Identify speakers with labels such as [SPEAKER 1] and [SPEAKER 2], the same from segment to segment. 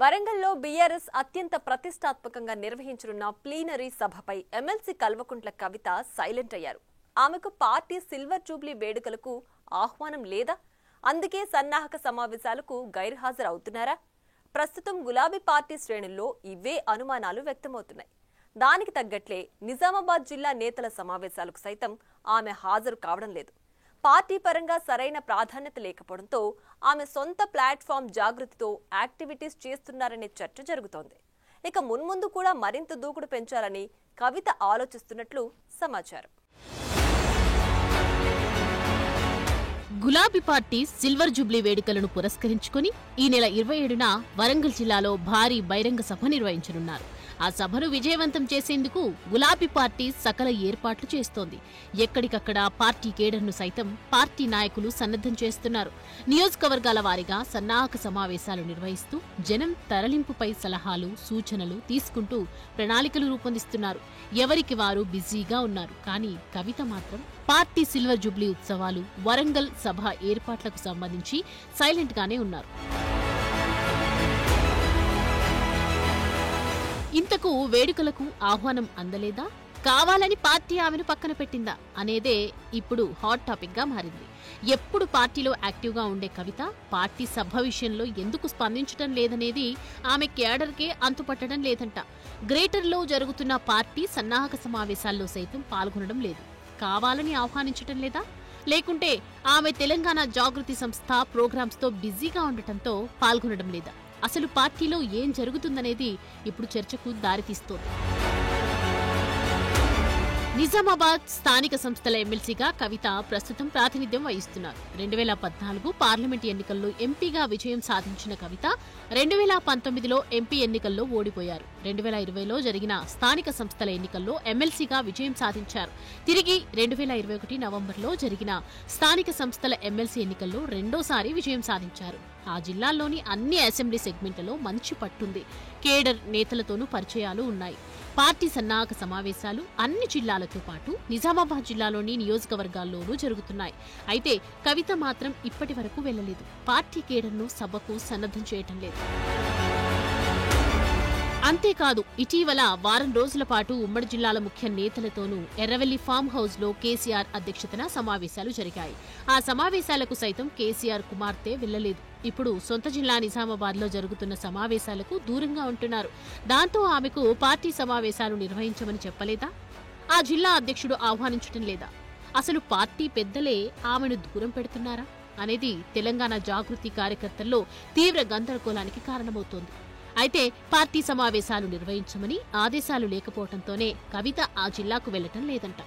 [SPEAKER 1] వరంగల్లో బీఆర్ఎస్ అత్యంత ప్రతిష్టాత్మకంగా నిర్వహించనున్న plenary సభపై MLC Kalvakuntla Kavitha silent అయ్యారు. ఆమెకు పార్టీ సిల్వర్ జూబ్లీ వేడుకలకు ఆహ్వానం లేదా? అందుకే సన్నాహక సమావేశాలకు గైర్హాజరవుతున్నారా? ప్రస్తుతం గులాబీ పార్టీ శ్రేణుల్లో ఇవే అనుమానాలు వ్యక్తమవుతున్నాయి. దానికి తగ్గట్లే నిజామాబాద్ జిల్లా నేతల సమావేశాలకు సైతం ఆమె హాజరు కావడం లేదు. పార్టీ పరంగా సరైన ప్రాధాన్యత లేకపోవడంతో ఆమె సొంత ప్లాట్ఫామ్ జాగృతితో యాక్టివిటీస్ చేస్తున్నారనే చర్చ జరుగుతోంది. ఇక మున్ముందు కూడా మరింత దూకుడు పెంచాలని కవిత ఆలోచిస్తున్నట్లు సమాచారం.
[SPEAKER 2] గులాబీ పార్టీ సిల్వర్ జూబ్లీ వేడుకలను పురస్కరించుకుని ఈ నెల 27న వరంగల్ జిల్లాలో భారీ బహిరంగ సభ నిర్వహించనున్నారు. ఆ సభను విజయవంతం చేసేందుకు గులాబీ పార్టీ సకల ఏర్పాట్లు చేస్తోంది. ఎక్కడికక్కడ పార్టీ కేడర్ను సైతం పార్టీ నాయకులు సన్నద్ధం చేస్తున్నారు. నియోజకవర్గాల వారీగా సన్నాహక సమావేశాలు నిర్వహిస్తూ జనం తరలింపుపై సలహాలు, సూచనలు తీసుకుంటూ ప్రణాళికలు రూపొందిస్తున్నారు. ఎవరికి వారు బిజీగా ఉన్నారు. కానీ కవిత మాత్రం పార్టీ సిల్వర్ జూబ్లీ ఉత్సవాలు, వరంగల్ సభ ఏర్పాట్లకు సంబంధించి సైలెంట్ గానే ఉన్నారు. ఇంతకు వేడుకలకు ఆహ్వానం అందలేదా? కావాలని పార్టీ ఆమెను పక్కన పెట్టిందా అనేదే ఇప్పుడు హాట్ టాపిక్ గా మారింది. ఎప్పుడు పార్టీలో యాక్టివ్గా ఉండే కవిత పార్టీ సభ విషయంలో ఎందుకు స్పందించడం లేదనేది ఆమె క్యాడర్కే అంతుపట్టడం లేదంట. గ్రేటర్లో జరుగుతున్న పార్టీ సన్నాహక సమావేశాల్లో సైతం పాల్గొనడం లేదు. కావాలని ఆహ్వానించటం లేదా? లేకుంటే ఆమె తెలంగాణ జాగృతి సంస్థ ప్రోగ్రామ్స్ తో బిజీగా ఉండటంతో పాల్గొనడం లేదా? అసలు పార్టీలో ఏం జరుగుతుందనేది ఇప్పుడు చర్చకు దారితీస్తోంది. నిజామాబాద్ స్థానిక సంస్థల ఎమ్మెల్సీగా కవిత ప్రస్తుతం ప్రాతినిధ్యం వహిస్తున్నారు. 2014 పార్లమెంట్ ఎన్నికల్లో ఎంపీగా విజయం సాధించిన కవిత 2019లో ఎంపీ ఎన్నికల్లో ఓడిపోయారు. 2020లో జరిగిన స్థానిక సంస్థల ఎన్నికల్లో ఎమ్మెల్సీగా విజయం సాధించారు. తిరిగి 2021 నవంబర్లో జరిగిన స్థానిక సంస్థల ఎమ్మెల్సీ ఎన్నికల్లో రెండోసారి విజయం సాధించారు. ఆ జిల్లాల్లోని అన్ని అసెంబ్లీ సెగ్మెంట్లలో మంచి పట్టుంది. కేడర్ నేతలతోనూ పరిచయాలు ఉన్నాయి. పార్టీ సన్నాహక సమావేశాలు అన్ని జిల్లాలతో పాటు నిజామాబాద్ జిల్లాలోని నియోజకవర్గాల్లోనూ జరుగుతున్నాయి. అయితే కవిత మాత్రం ఇప్పటి వరకు వెళ్లలేదు. పార్టీ కేడర్ను సభకు సన్నద్ధం చేయటం లేదు. అంతేకాదు, ఇటీవల వారం రోజుల పాటు ఉమ్మడి జిల్లాల ముఖ్య నేతలతోనూ ఎర్రవెల్లి ఫామ్ హౌస్ లో కేసీఆర్ అధ్యక్షతన సమావేశాలు జరిగాయి. ఆ సమావేశాలకు సైతం కేసీఆర్ కుమార్తె వెళ్లలేదు. ఇప్పుడు సొంత జిల్లా నిజామాబాద్ లో జరుగుతున్న సమావేశాలకు దూరంగా ఉంటున్నారు. దాంతో ఆమెకు పార్టీ సమావేశాలు నిర్వహించమని చెప్పలేదా? ఆ జిల్లా అధ్యక్షుడు ఆహ్వానించటం లేదా? అసలు పార్టీ పెద్దలే ఆమెను దూరం పెడుతున్నారా అనేది తెలంగాణ జాగృతి కార్యకర్తల్లో తీవ్ర గందరగోళానికి కారణమవుతోంది. అయితే పార్టీ సమావేశాలు నిర్వహించమని ఆదేశాలు లేకపోవడంతోనే కవిత ఆ జిల్లాకు వెళ్లటం లేదంట.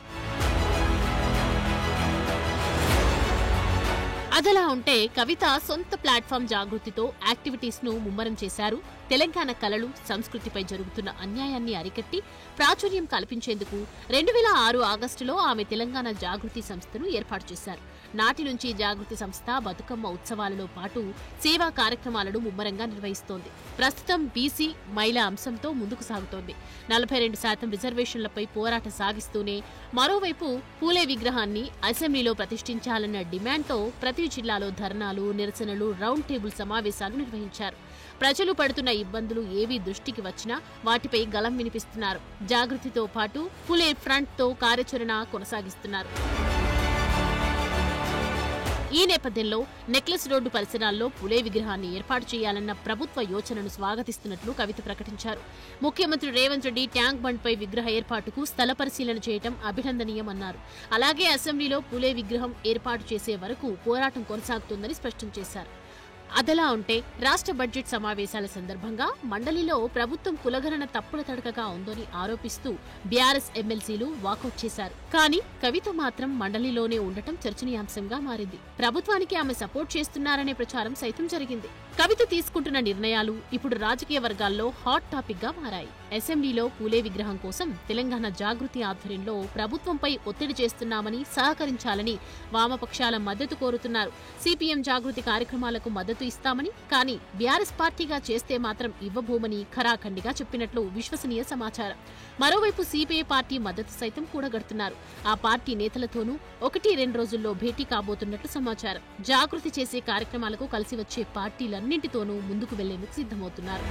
[SPEAKER 2] అదలా ఉంటే కవిత సొంత ప్లాట్ఫామ్ జాగృతితో యాక్టివిటీస్ ను ముమ్మరం చేశారు. తెలంగాణ కళలు, సంస్కృతిపై జరుగుతున్న అన్యాయాన్ని అరికట్టి ప్రాచుర్యం కల్పించేందుకు 2006 ఆగస్టులో ఆమె తెలంగాణ జాగృతి సంస్థను ఏర్పాటు చేశారు. నాటి నుంచి జాగృతి సంస్థ బతుకమ్మ ఉత్సవాలలో పాటు సేవా కార్యక్రమాలను ముమ్మరంగా నిర్వహిస్తోంది. ప్రస్తుతం బీసీ, మహిళా అంశంతో ముందుకు సాగుతోంది. 42% రిజర్వేషన్లపై పోరాటం సాగిస్తూనే మరోవైపు పూలే విగ్రహాన్ని అసెంబ్లీలో ప్రతిష్ఠించాలన్న డిమాండ్తో ప్రతి జిల్లాలో ధర్నాలు, నిరసనలు, రౌండ్ టేబుల్ సమావేశాలు నిర్వహించారు. ప్రజలు పడుతున్న ఇబ్బందులు ఏవీ దృష్టికి వచ్చినా వాటిపై గళం వినిపిస్తున్నారు. జాగృతితో పాటు పూలే ఫ్రంట్ తో కార్యాచరణ కొనసాగిస్తున్నారు. ఈ నేపథ్యంలో నెక్లెస్ రోడ్డు పరిసరాల్లో పూలే విగ్రహాన్ని ఏర్పాటు చేయాలన్న ప్రభుత్వ యోచనను స్వాగతిస్తున్నట్లు కవిత ప్రకటించారు. ముఖ్యమంత్రి రేవంత్ రెడ్డి ట్యాంక్ బండ్ పై విగ్రహ ఏర్పాటుకు స్థల పరిశీలన చేయడం అభినందనీయమన్నారు. అలాగే అసెంబ్లీలో పూలే విగ్రహం ఏర్పాటు చేసే వరకు పోరాటం కొనసాగుతుందని స్పష్టం చేశారు. అదలా ఉంటే రాష్ట్ర బడ్జెట్ సమావేశాల సందర్భంగా మండలిలో ప్రభుత్వం కులగణన తప్పుల తడకగా ఉందని ఆరోపిస్తూ బీఆర్ఎస్ ఎమ్మెల్సీలు వాకౌట్ చేశారు. కానీ కవిత మాత్రం మండలిలోనే ఉండటం చర్చనీయాంశంగా మారింది. ప్రభుత్వానికి ఆమె సపోర్ట్ చేస్తున్నారనే ప్రచారం సైతం జరిగింది. కవిత తీసుకుంటున్న నిర్ణయాలు ఇప్పుడు రాజకీయ వర్గాల్లో హాట్ టాపిక్ గా మారాయి. అసెంబ్లీలో పూలే విగ్రహం కోసం తెలంగాణ జాగృతి ఆధ్వర్యంలో ప్రభుత్వంపై ఒత్తిడి చేస్తున్నామని, సహకరించాలని వామపక్షాల మద్దతు కోరుతున్నారు. సిపిఎం జాగృతి కార్యక్రమాలకు మద్దతు మద్దతు ఇస్తామని, కానీ బీఆర్ఎస్ పార్టీగా చేస్తే మాత్రం ఇవ్వబోమని ఖరాఖండిగా చెప్పినట్లు విశ్వసనీయ సమాచారం. మరోవైపు సిపిఐ పార్టీ మద్దతు సైతం కూడగడుతున్నారు. ఆ పార్టీ నేతలతోనూ 1-2 రోజుల్లో భేటీ కాబోతున్నట్లు సమాచారం. జాగృతి చేసే కార్యక్రమాలకు కలిసి వచ్చే పార్టీలన్నింటితోనూ ముందుకు వెళ్లేందుకు సిద్ధమవుతున్నారు.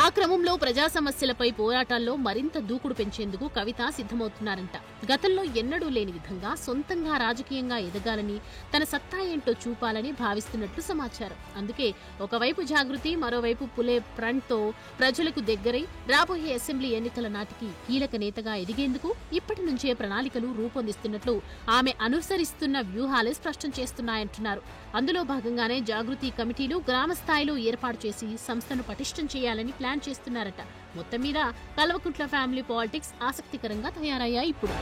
[SPEAKER 2] ఆ క్రమంలో ప్రజా సమస్యలపై పోరాటాల్లో మరింత దూకుడు పెంచేందుకు కవిత సిద్ధమవుతున్నారంట. గతంలో ఎన్నడూ లేని విధంగా సొంతంగా రాజకీయంగా ఎదగాలని, తన సత్తా ఏంటో చూపాలని భావిస్తున్నట్లు సమాచారం. అందుకే ఒకవైపు జాగృతి, మరోవైపు పులే ఫ్రంట్తో ప్రజలకు దగ్గరై రాబోయే అసెంబ్లీ ఎన్నికల నాటికి కీలక నేతగా ఎదిగేందుకు ఇప్పటి నుంచే ప్రణాళికలు రూపొందిస్తున్నట్లు ఆమె అనుసరిస్తున్న వ్యూహాలే స్పష్టం చేస్తున్నాయంటున్నారు. అందులో భాగంగానే జాగృతి కమిటీలు గ్రామ స్థాయిలో ఏర్పాటు చేసి సంస్థను పటిష్టం చేయాలని ప్లాన్ చేస్తున్నారట. మొత్తం మీద కల్వకుంట్ల ఫ్యామిలీ పాలిటిక్స్ ఆసక్తికరంగా తయారయ్యాయి ఇప్పుడు.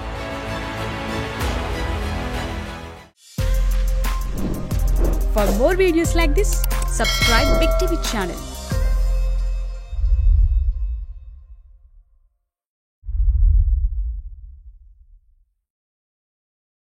[SPEAKER 3] For more videos like this, subscribe Big TV channel.